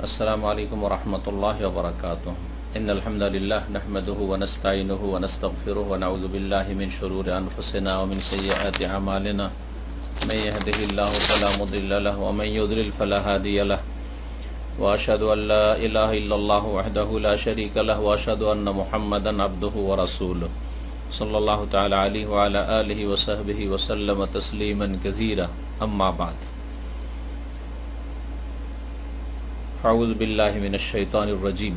السلام عليكم ورحمة الله وبركاته. إن الحمد لله نحمده ونستعينه ونستغفره ونعوذ بالله من شرور أنفسنا ومن سيئات أعمالنا. من يهده الله فلا مضل له ومن يضلل فلا هادي له. وأشهد أن لا إله إلا الله وحده لا شريك له وأشهد أن محمدا عبده ورسوله صلى الله تعالى عليه وعلى آله وصحبه وسلم تسليما كثيرا. أما بعد، أعوذ بالله من الشيطان الرجيم.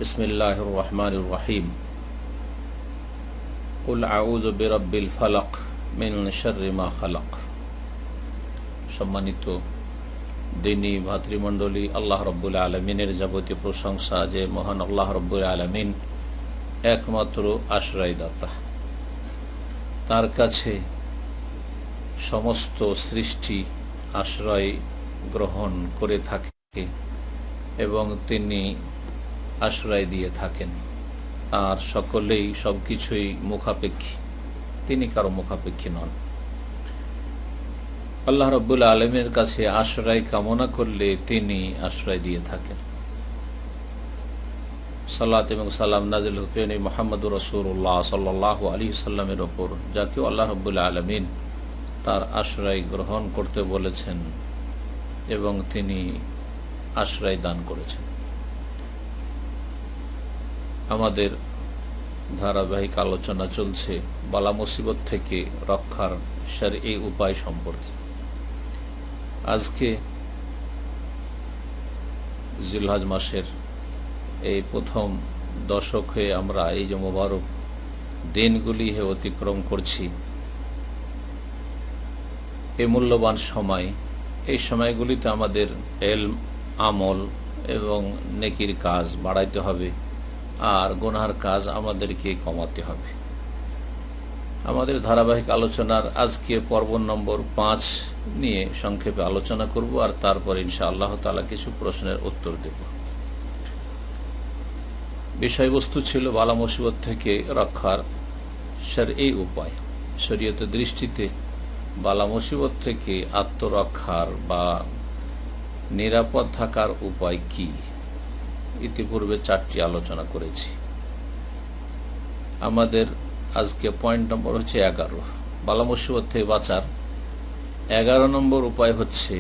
بسم الله الرحمن الرحيم. قل أعوذ برب الفلق من شر ما خلق. সম্মানিত দিনী ভাতৃমণ্ডলী, আল্লাহ রব্বুল আলমিনের যাবতীয় প্রশংসা যে মহান আল্লাহ রব্বুল আলমিন একমাত্র আশ্রয়দাতা। তার কাছে সমস্ত সৃষ্টি আশ্রয় গ্রহণ করে থাকে এবং তিনি আশ্রয় দিয়ে থাকেন। আর সকলেই সবকিছুই মুখাপেক্ষী, তিনি কারো মুখাপেক্ষী নন। আল্লাহ রাব্বুল আলামিনের কাছে আশ্রয় কামনা করলে তিনি আশ্রয় দিয়ে থাকেন। সালাত এবং সালাম নাজিল হুকেন মুহাম্মদুর রাসূলুল্লাহ সাল্লাল্লাহু আলাইহি ওয়াসাল্লামের ওপর, যাকে আল্লাহ রাব্বুল আলামিন তার আশ্রয় গ্রহণ করতে বলেছেন এবং তিনি আশ্রয় দান করেছেন। আমাদের ধারাবাহিক আলোচনা চলছে বালা মুসিবত থেকে রক্ষার শরঈ উপায় সম্পর্কে। আজকে জিলহজ মাসের এই প্রথম দশক হয়ে আমরা এই যে মোবারক দিনগুলি অতিক্রম করছি, এই মূল্যবান সময়, এই সময়গুলিতে আমাদের ইলম, আমল এবং নেকির কাজ বাড়াইতে হবে আর গুনাহর কাজ আমাদেরকে কমাতে হবে। আমাদের ধারাবাহিক আলোচনার আজকে পর্ব নম্বর 5 নিয়ে সংক্ষেপে আলোচনা করব, আর তারপর ইনশাআল্লাহ তাআলা কিছু প্রশ্নের উত্তর দেব। বিষয়বস্তু ছিল বালা মুসিবত থেকে রক্ষার শরঈ উপায়। শরীয়তের দৃষ্টিতে বালা মুসিবত থেকে আত্মরক্ষার বা নিরাপদ থাকার উপায় কি? ইতিপূর্বে 4টি আলোচনা করেছি। আমাদের আজকে পয়েন্ট নম্বর হচ্ছে 11। বালা মুসিবত থেকে বাঁচার 11 নম্বর উপায় হচ্ছে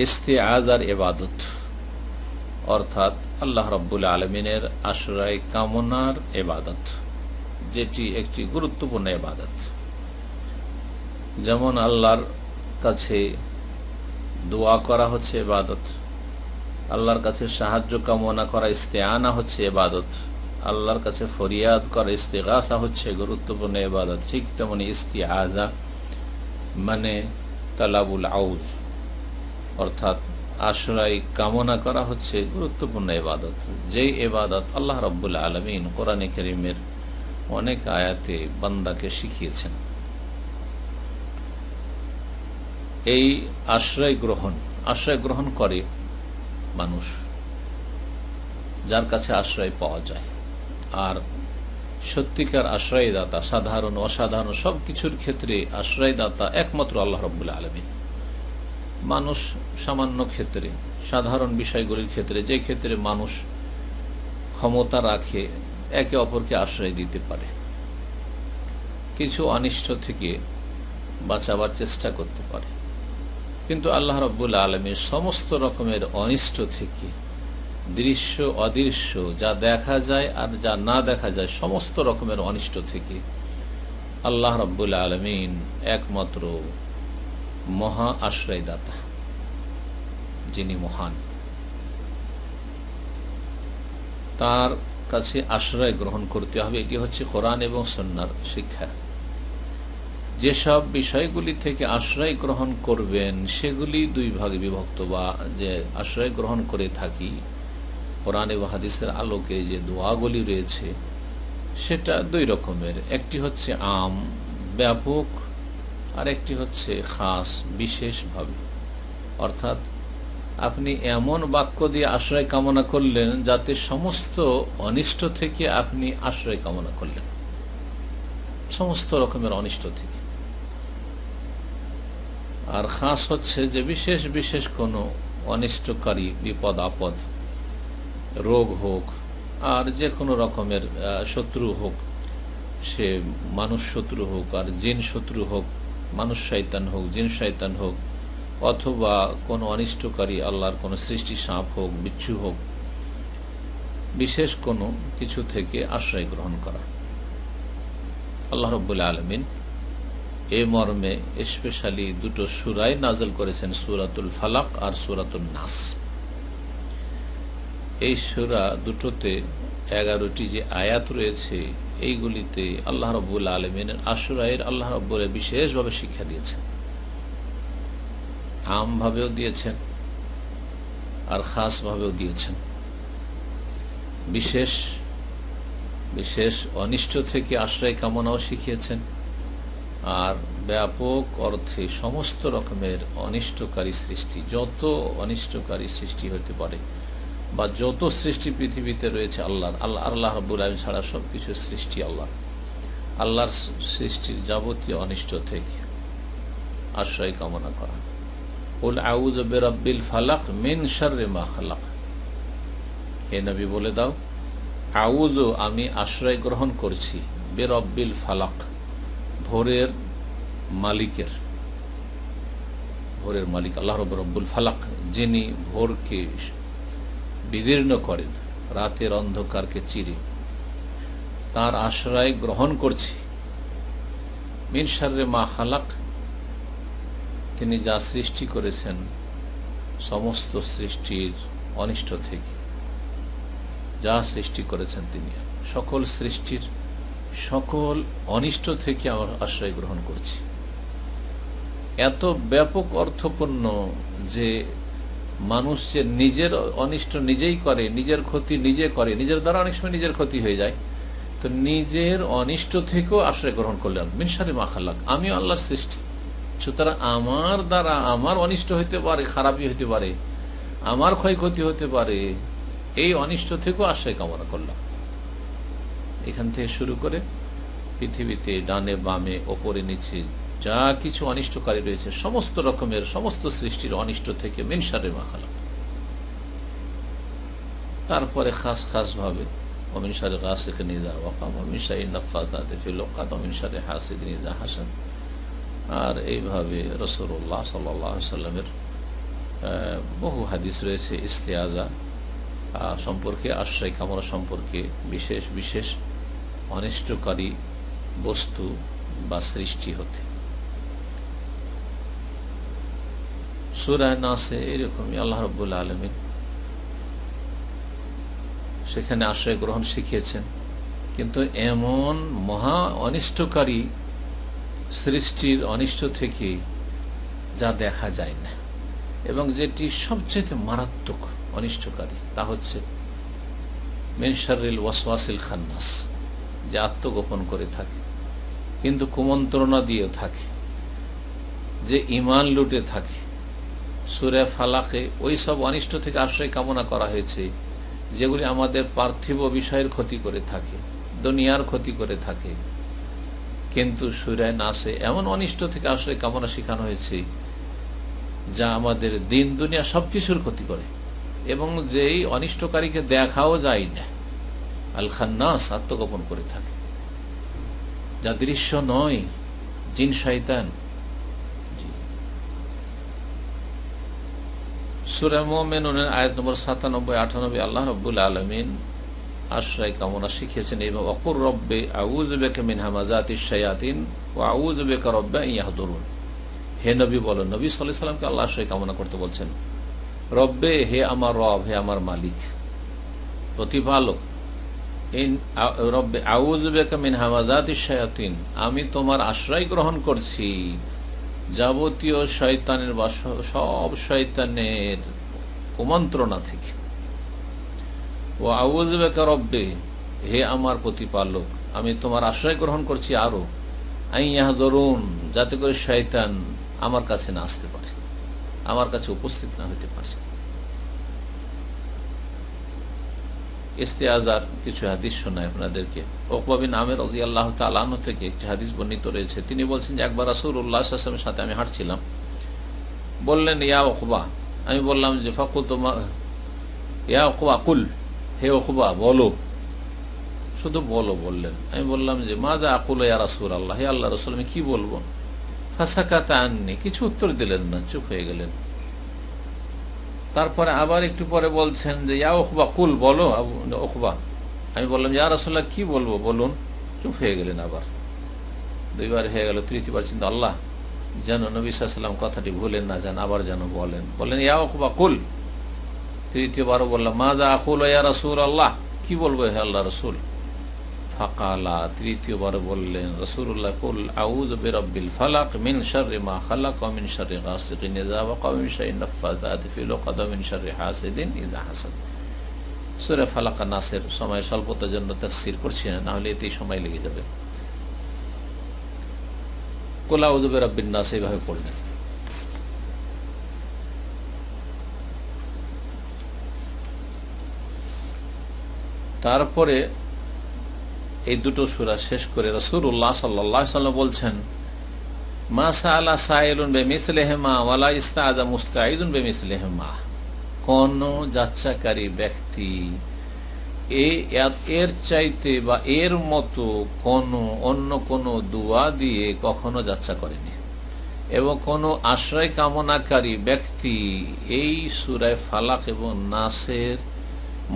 ইস্তিআযার ইবাদত, অর্থাৎ আল্লাহ রাব্বুল আলামিনের আশ্রয় কামনার ইবাদত, যেটি একটি গুরুত্বপূর্ণ ইবাদত। যেমন আল্লাহর কাছে দোয়া করা হচ্ছে ইবাদত, আল্লাহর কাছে সাহায্য কামনা করা ইস্তেআনা হচ্ছে ইবাদত, আল্লাহর কাছে ফরিয়াদ করা ইস্তিগাসা হচ্ছে গুরুত্বপূর্ণ ইবাদত। ঠিক তেমনি ইস্তিআযা মানে তালাবুল আউজ, অর্থাৎ আশ্রয় কামনা করা হচ্ছে গুরুত্বপূর্ণ ইবাদত, যেই ইবাদত আল্লাহ রাব্বুল আলামিন কোরআনে কারীমের অনেক আয়াতে বান্দাকে শিখিয়েছেন। এই আশ্রয় গ্রহণ করে মানুষ যার কাছে আশ্রয় পাওয়া যায়। আর সত্যিকার আশ্রয়দাতা, সাধারণ অসাধারণ সবকিছুর ক্ষেত্রে আশ্রয়দাতা একমাত্র আল্লাহ রাব্বুল আলামিন। মানুষ সামান্য ক্ষেত্রে, সাধারণ বিষয়গুলির ক্ষেত্রে, যে ক্ষেত্রে মানুষ ক্ষমতা রাখে একে অপরকে আশ্রয় দিতে পারে, কিছু অনিষ্ট থেকে বাঁচাবার চেষ্টা করতে পারে। কিন্তু আল্লাহ রাব্বুল আলামিন সমস্ত রকমের অনিষ্ট থেকে, দৃশ্য অদৃশ্য, যা দেখা যায় আর যা না দেখা যায়, সমস্ত রকমের অনিষ্ট থেকে আল্লাহ রাব্বুল আলামিন একমাত্র মহা আশ্রয়দাতা, যিনি মহান। তার কাছে আশ্রয় গ্রহণ করতে হবে, এটি হচ্ছে কোরআন এবং সুন্নাহর শিক্ষা। যেসব বিষয়গুলি থেকে আশ্রয় গ্রহণ করবেন সেগুলি 2 ভাগে বিভক্ত, বা যে আশ্রয় গ্রহণ করে থাকি কোরআন এবং হাদিসের আলোকে যে দোয়াগুলি রয়েছে সেটা 2 রকমের। একটি হচ্ছে আম, ব্যাপক, আর একটি হচ্ছে খাস, বিশেষভাবে। অর্থাৎ আপনি এমন বাক্য দিয়ে আশ্রয় কামনা করলেন যাতে সমস্ত অনিষ্ট থেকে আপনি আশ্রয় কামনা করলেন, সমস্ত রকমের অনিষ্ট থেকে। আর খাস হচ্ছে যে বিশেষ বিশেষ কোনো অনিষ্টকারী বিপদ আপদ, রোগ হোক আর যে কোনো রকমের শত্রু হোক, সে মানুষ শত্রু হোক আর জিন শত্রু হোক, মানুষ শয়তান হোক, জিন শয়তান হোক, অথবা কোনো অনিষ্টকারী আল্লাহর কোনো সৃষ্টি, সাপ হোক, বিচ্ছু হোক, বিশেষ কোনো কিছু থেকে আশ্রয় গ্রহণ করা। আল্লাহ রাব্বুল আলামিন এই মর্মে স্পেশালি দুটো সূরায় নাযিল করেছেন, সূরাতুল ফালাক আর সূরাতুন নাস। এই সূরা দুটোতে 11টি যে আয়াত রয়েছে, এইগুলিতে আল্লাহ রাব্বুল আলামিনের আশুরায়ের আল্লাহ রাব্বুল বিশেষভাবে শিক্ষা দিয়েছেন, আমভাবেও দিয়েছেন আর খাসভাবেও দিয়েছেন। বিশেষ বিশেষ অনিষ্ট থেকে আশ্রয় কামনাও শিখিয়েছেন, আর ব্যাপক অর্থে সমস্ত রকমের অনিষ্টকারী সৃষ্টি, যত অনিষ্টকারী সৃষ্টি হতে পারে বা যত সৃষ্টি পৃথিবীতে রয়েছে আল্লাহ রাব্বুল আলামিন ছাড়া সবকিছু সৃষ্টি আল্লাহর সৃষ্টির যাবতীয় অনিষ্ট থেকে আশ্রয় কামনা করা। কুল আউযু বিরাব্বিল ফালাক মিন শাররি মা খালাক, হে নবী বলে দাও, আউযু আমি আশ্রয় গ্রহণ করছি, বিরাব্বিল ফালাক ভোরের মালিকের, ভোরের মালিক আল্লাহ রব্বুল ফালাক, যিনি ভোরকে বিদীর্ণ করেন, রাতের অন্ধকারকে চিরে, তার আশ্রয় গ্রহণ করছি। মিন শাররি মা খালাক, তিনি যা সৃষ্টি করেছেন সমস্ত সৃষ্টির অনিষ্ট থেকে, যা সৃষ্টি করেছেন তিনি সকল সৃষ্টির সকল অনিষ্ট থেকে আমার আশ্রয় গ্রহণ করছি। এত ব্যাপক অর্থপূর্ণ যে মানুষ যে নিজের অনিষ্ট নিজেই করে, নিজের ক্ষতি নিজে করে, নিজের দ্বারা অনেক সময় নিজের ক্ষতি হয়ে যায়, তো নিজের অনিষ্ট থেকেও আশ্রয় গ্রহণ করলেন। মিন শাররি মা খালাক, আমিও আল্লাহর সৃষ্টি, সুতরাং আমার দ্বারা আমার অনিষ্ট হইতে পারে, খারাপই হইতে পারে, আমার ক্ষয়ক্ষতি হতে পারে, এই অনিষ্ট থেকেও আশ্রয় কামনা করলাম। এখান থেকে শুরু করে পৃথিবীতে ডানে বামে ওপরে নিচে যা কিছু অনিষ্টকারী রয়েছে সমস্ত রকমের সমস্ত সৃষ্টির অনিষ্ট থেকে মিন শাররি মা খালাক। তারপরে খাস খাস ভাবে ওমিন শাররি গাসিকিন ইযা ওয়াকাব ওমিন শাররি নাফাসাতি ফিল উকাদ ওমিন শাররি হাসিদিন ইযা হাসাদ। আর এইভাবে রাসূলুল্লাহ সাল্লাল্লাহু আলাইহি ওয়াসাল্লামের বহু হাদিস রয়েছে ইস্তিআজা সম্পর্কে, আশ্রয় কামনা সম্পর্কে, বিশেষ বিশেষ অনিষ্টকারী বস্তু বা সৃষ্টি হতে। সূরা নাসে এরকমই আল্লাহ রাব্বুল আলামিন সেখানে আশ্রয় গ্রহণ শিখিয়েছেন, কিন্তু এমন মহা অনিষ্টকারী সৃষ্টির অনিষ্ট থেকে যা দেখা যায় না, এবং যেটি সবচেয়ে মারাত্মক অনিষ্টকারী তা হচ্ছে মিন শাররিল ওয়াসওয়াসিল খান্নাস, যে আত্মগোপন করে থাকে কিন্তু কুমন্ত্রণা দিয়ে থাকে, যে ঈমান লুটে থাকে। সূরা ফালাকে ওই সব অনিষ্ট থেকে আশ্রয় কামনা করা হয়েছে যেগুলি আমাদের পার্থিব বিষয়ের ক্ষতি করে থাকে, দুনিয়ার ক্ষতি করে থাকে, কিন্তু সূরা নাসে এমন অনিষ্ট থেকে আশ্রয় কামনা শেখানো হয়েছে যা আমাদের দিন দুনিয়া সবকিছুর ক্ষতি করে, এবং যেই অনিষ্টকারীকে দেখাও যায় না। আল খান্নাস আত্মগোপন করে থাকে, যা দৃশ্য নয়, জিন শয়তান। সূরা মুমিনুনের আয়াত নম্বর 97-98 আল্লাহ রাব্বুল আলামিন আশ্রয় কামনা শিখিয়েছেন এবং ওয়াকুর রব্বি আউযু বিকা মিন হামাযাতিশ শায়াতিন ওয়া আউযু বিকা রব্বি আন ইয়াহদুরুন। হে নবী বলেন, নবী সাল্লাল্লাহু আলাইহি সাল্লামকে আল্লাহ আশ্রয় কামনা করতে বলছেন। রব্বে, হে আমার রব, হে আমার মালিক, প্রতিপালক। রব্বে আউযু বিকা মিন হামাযাতিশ শায়াতিন, আমি তোমার আশ্রয় গ্রহণ করছি যাবতীয় শয়তানের বা সব শয়তানের কুমন্ত্রণা থেকে। ও আউযু বিকা রব্বে, হে আমার প্রতিপালক, আমি তোমার আশ্রয় গ্রহণ করছি আরো আন ইয়াহযুরুন, যাতে করে শয়তান আমার কাছে না আসতে পারে, আমার কাছে উপস্থিত না হতে পারে। ইস্তিআজার কিছু হাদিস শোনায় আপনাদেরকে। উকবা বিন আমির রাদিয়াল্লাহু তাআলা আনহু থেকে একটি হাদিস বর্ণিত রয়েছে। তিনি বলছেন যে একবার রাসূলুল্লাহ সাল্লাল্লাহু আলাইহি ওয়াসাল্লামের সাথে আমি হাঁটছিলাম, বললেন, ইয়া উকবা, আমি বললাম যে ফাকুল তোমা ইয়া ওকুবা কুল, হে ওকুবা বলো, শুধু বলো বললেন। আমি বললাম যে মাজা আকুল ইয়া রাসূলুল্লাহ, হে আল্লাহ রাসূল আমি কি বলবো? ফাসাকাতা আননি, কিছু উত্তর দিলেন না, চুপ হয়ে গেলেন। তারপরে আবার একটু পরে বলছেন যে ইয়া ওকুবা কুল, বলো ওকুবা। আমি বললাম ইয়া রাসূলুল্লাহ কি বলবো বলুন, চুপ হয়ে গেলেন। আবার দুইবার হয়ে গেল, তৃতীয়বার চিন্তা আল্লাহ যেন নবী সাল্লাল্লাহু আলাইহি ওয়াসাল্লাম কথাটি ভুলেন না যান, আবার যেন বলেন ইয়া ওকুবা কুল। তৃতীয়বারও বললাম মাজা আকুল ইয়া রাসূলুল্লাহ, কি বলবো হে আল্লাহ রাসূল? ফাকালা, তৃতীয়বার বললেন রাসূলুল্লাহ কুল আউযু বিরাব্বিল ফালাক মিন শাররি মা খালাক ওয়া মিন শাররি গাসিকিন ইযা ওয়াকা ওয়া মিন শাররি নাফফাযাতি ফিল উকাদ ওয়া মিন শাররি হাসিদিন ইযা হাসাদ। সূরা ফালাক আর নাসের সময় স্বল্পতার জন্য তাফসীর করছি না, না হলে এতেই সময় লেগে যাবে। কুল আউযু বিরাব্বিন নাস এইভাবে পড়লেন। তারপরে এই দুটো সূরা শেষ করে রাসূলুল্লাহ সাল্লাল্লাহু আলাইহি ওয়াসাল্লাম বলছেন মা সাআলা সাইলুন বিমিসলিহিমা ওয়ালা ইস্তাআযা মুস্তাঈযুন বিমিসলিহিমা, কোন যাচ্ছাকারী ব্যক্তি এর চাইতে বা এর মতো অন্য কোনো দোয়া দিয়ে কখনো যাচ্ছা করেনি, এবং কোনো আশ্রয় কামনাকারী ব্যক্তি এই সূরা ফালাক এবং নাসের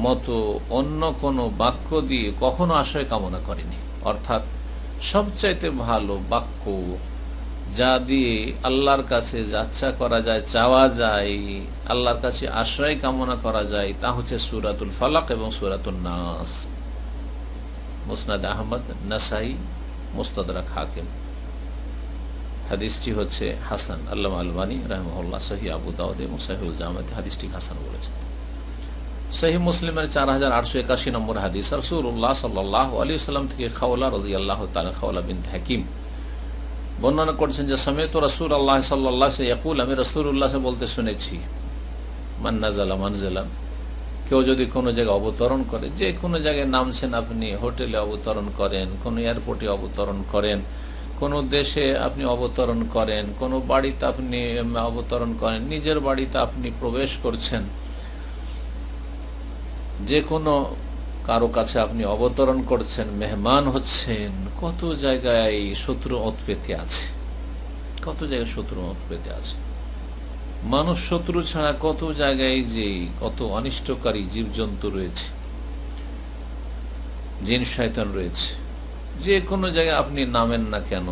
মতো অন্য কোনো বাক্য দিয়ে কখনো আশ্রয় কামনা করেনি। অর্থাৎ সবচাইতে ভালো বাক্য যা দিয়ে আল্লাহর কাছে যাচ্ছা করা যায়, চাওয়া যায়, আল্লাহর কাছে আশ্রয় কামনা করা যায়, তা হচ্ছে সূরাতুল ফালাক এবং সূরাতুন নাস। মুসনাদ আহমদ, নাসাই, মুস্তাদরাক হাকিম। হাদিসটি হচ্ছে হাসান। আল্লামা আলবানী রাহিমাহুল্লাহ সহিহ আবু দাউদ এবং সহিহুল জামিতে হাদিসটি হাসান বলেছেন। সহিহ মুসলিমের 4881 নম্বর হাদিস, রাসূলুল্লাহ সাল্লাল্লাহু আলাইহি ওয়াসাল্লাম থেকে খাওলা রাদিয়াল্লাহু তাআলা, খাওলা বিনত হাকিম বর্ণনা করছেন যে সামি'তু রাসূলুল্লাহ সাল্লাল্লাহু আলাইহি ওয়াসাল্লাম ইয়াকুল, আমি রাসূলুল্লাহ বলতে শুনেছি, মান নাযালা মানজিলান, কেউ যদি কোনো জায়গায় অবতরণ করে, যে কোনো জায়গায় নামছেন আপনি, হোটেলে অবতরণ করেন, কোনো এয়ারপোর্টে অবতরণ করেন, কোনো দেশে আপনি অবতরণ করেন, কোনো বাড়িতে আপনি অবতরণ করেন, নিজের বাড়িতে আপনি প্রবেশ করছেন, যে কোনো কারো কাছে আপনি অবতরণ করছেন, মেহমান হচ্ছেন, কত জায়গায় শত্রু উৎপত্তি আছে, কত জায়গায় শত্রু উৎপত্তি আছে। মানুষ শত্রু ছাড়া কত জায়গায় যে কত অনিষ্টকারী জীবজন্তু রয়েছে, জিন শয়তান রয়েছে। যে কোনো জায়গায় আপনি নামেন না কেন,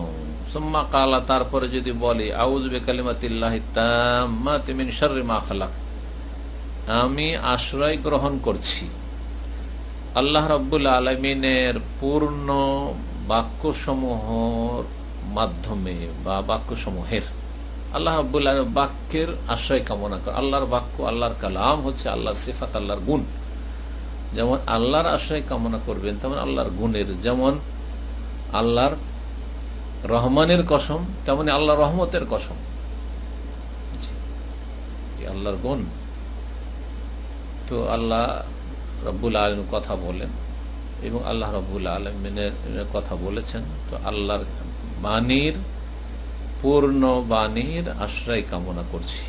সুম্মা কালা, তারপরে যদি বলে আউযু বিকালিমাতিল্লাহি তাম্মাতি মিন শাররি মা খালাক, আমি আশ্রয় গ্রহণ করছি আল্লাহ রাব্বুল আলামিনের পূর্ণ বাক্যসমূহের মাধ্যমে বা বাক্যসমূহের, আল্লাহ রাব্বুল আলামিন বাক্যের আশ্রয় কামনা করে। আল্লাহর বাক্য, আল্লাহর কালাম হচ্ছে আল্লাহর সিফাত, আল্লাহর গুণ। যেমন আল্লাহর আশ্রয় কামনা করবেন, তেমন আল্লাহর গুণের, যেমন আল্লাহর রহমানের কসম, তেমনি আল্লাহর রহমতের কসম, আল্লাহর গুণ। তো আল্লাহ রব্বুল আলামিন কথা বলেন এবং আল্লাহ রব্বুল আলামিনের কথা বলেছেন। তো আল্লাহর বাণীর, পূর্ণ বাণীর আশ্রয় কামনা করছি।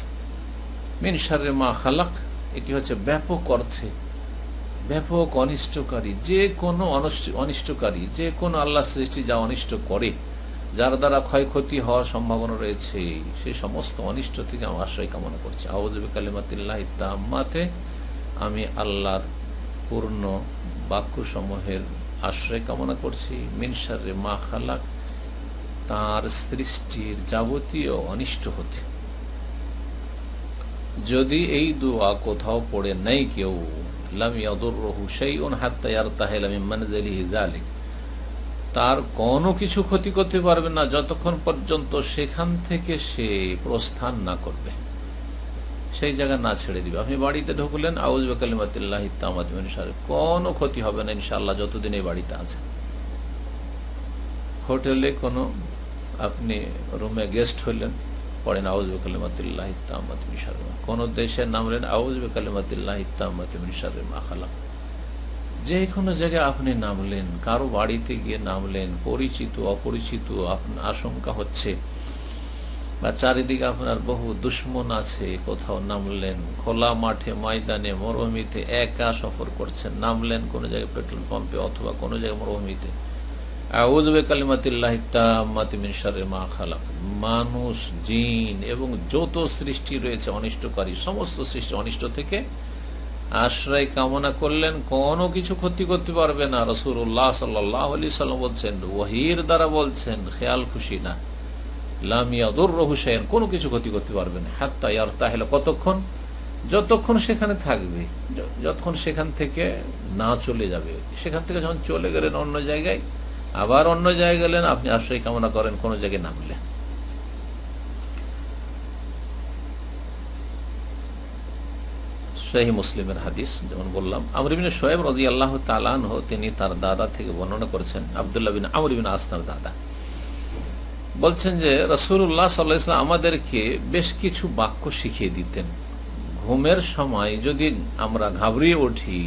মিন শাররি মা খালাক, এটি হচ্ছে ব্যাপক অর্থে ব্যাপক অনিষ্টকারী, যে কোনো অনিষ্টকারী, যে কোনো আল্লাহ সৃষ্টি যা অনিষ্ট করে, যার দ্বারা ক্ষয়ক্ষতি হওয়ার সম্ভাবনা রয়েছে, সেই সমস্ত অনিষ্ট থেকে আমি আশ্রয় কামনা করছি। আউযু বিকালিমাতিল্লাহি তাম্মাতে, আমি আল্লাহর পূর্ণ বাক্যসমূহের আশ্রয় কামনা করছি। মিন শাররি মা খালাক, তার সৃষ্টির যাবতীয় অনিষ্ট হতে। যদি এই দোয়া কোথাও পড়ে নাই কেউ, লাম ইয়াদুররুহু শাইউন হাত্তা ইয়ারতাহিলা মিন মানজিলিহি যালিক, তার কোনো কিছু ক্ষতি করতে পারবে না যতক্ষণ পর্যন্ত সেখান থেকে সে প্রস্থান না করবে, সেই জায়গা না ছেড়ে দিবে। আপনি বাড়িতে ঢুকলেন, আউযু বিকালিমাতিল্লাহি তাম্মাতি মিন শাররি, কোনো ক্ষতি হবে না ইনশাআল্লাহ যতদিন এই বাড়িতে আছেন। হোটেলে কোনো আপনি রুমে গেস্ট হইলেন, পড়েন আউযু বিকালিমাতিল্লাহি তাম্মাতি মিন শাররি, কোন দেশে নামলেন, আউযু বিকালিমাতিল্লাহি তাম্মাতি মিন শাররি মা খালাক। যে কোনো জায়গায় আপনি নামলেন, কারো বাড়িতে গিয়ে নামলেন, পরিচিত অপরিচিত, আপনার আশঙ্কা হচ্ছে বা চারিদিকে আপনার বহু দুশ্মন আছে, কোথাও নামলেন খোলা মাঠে, ময়দানে, মরুভূমিতে একা সফর করছেন, নামলেন কোনো জায়গায় পেট্রোল পাম্পে অথবা কোনো জায়গায় মরুভূমিতে, আউযু বিকালিমাতিল্লাহি তাম্মাতি মিন শাররি মা খালাক, মানুষ, জিন এবং যত সৃষ্টি রয়েছে অনিষ্টকারী সমস্ত সৃষ্টি অনিষ্ট থেকে আশ্রয় কামনা করলেন। কোনো কিছু ক্ষতি করতে পারবে না। রাসূলুল্লাহ সাল্লাল্লাহু আলাইহি সাল্লাম বলছেন, ওহীর দ্বারা বলছেন, খেয়াল খুশি না, লাম ইয়াদুররুহু শাইআন, কোনো কিছু ক্ষতি করতে পারবে না, হাত্তা ইয়ারতাহিলা, কতক্ষণ, যতক্ষণ সেখানে থাকবে, যতক্ষণ সেখান থেকে না চলে যাবে। সেখান থেকে যখন চলে গেলেন অন্য জায়গায়, আবার অন্য জায়গায় গেলেন, আপনি আশ্রয় কামনা করেন, কোন জায়গায় নামলেন। সহিহ মুসলিমের হাদিস, যেমন বললাম, আমর ইবনে শুআয়ব রাদিয়াল্লাহু তাআলা আনহু, তিনি তার দাদা থেকে বর্ণনা করেছেন, আব্দুল্লাহ বিন আমর বিন আস তার দাদা, বলছেন যে রাসূলুল্লাহ সাল্লাল্লাহু আলাইহি ওয়াসাল্লাম আমাদেরকে বেশ কিছু বাক্য শিখিয়ে দিতেন। ঘুমের সময় যদি আমরা ঘাবড়িয়ে উঠি,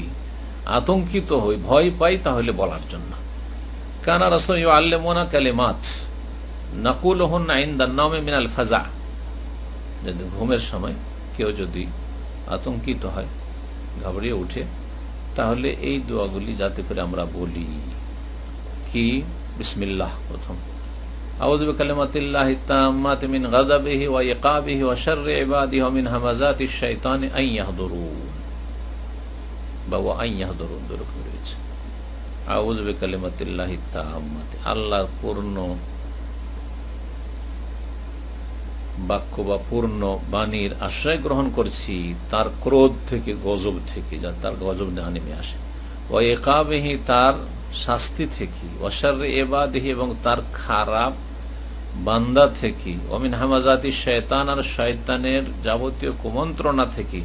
আতঙ্কিত হই, ভয় পাই, তাহলে বলার জন্য। কানা রাসূল ইউআল্লিমুনা কালিমাত নাকুলুহুন্না ইনদা নাওমি মিনাল ফাজা, যদি ঘুমের সময় কেউ যদি আতঙ্কিত হয়, ঘাবড়িয়ে উঠে, তাহলে এই দোয়াগুলি যাতে করে আমরা বলি। কি? বিসমিল্লাহ, প্রথম, আউযু বিকালিমাতিল্লাহি তাম্মাতি মিন গাযাবিহি ওয়া ইকাবিহি ওয়া শাররি ইবাদিহি ওয়া মিন হামাযাতিশ শাইতানি আন ইয়াহদুরুন, বা ওয়া আন ইয়াহদুরুন দুরকম রয়েছে। আউযু বিকালিমাতিল্লাহি তাম্মাতি, আল্লাহর পূর্ণ বাক্য বা পূর্ণ বাণীর আশ্রয় গ্রহণ করছি তার ক্রোধ থেকে, গজব থেকে, যা তার গজব নেমে আসে, ওয়া ইকাবিহি, তার শাস্তি থেকে, ওয়া শাররি ইবাদিহি, এবং তার খারাপ বান্দা থেকে, ওয়া মিন হামাযাতিশ শাইতান, আর শয়তানের যাবতীয় কুমন্ত্রণা থেকে,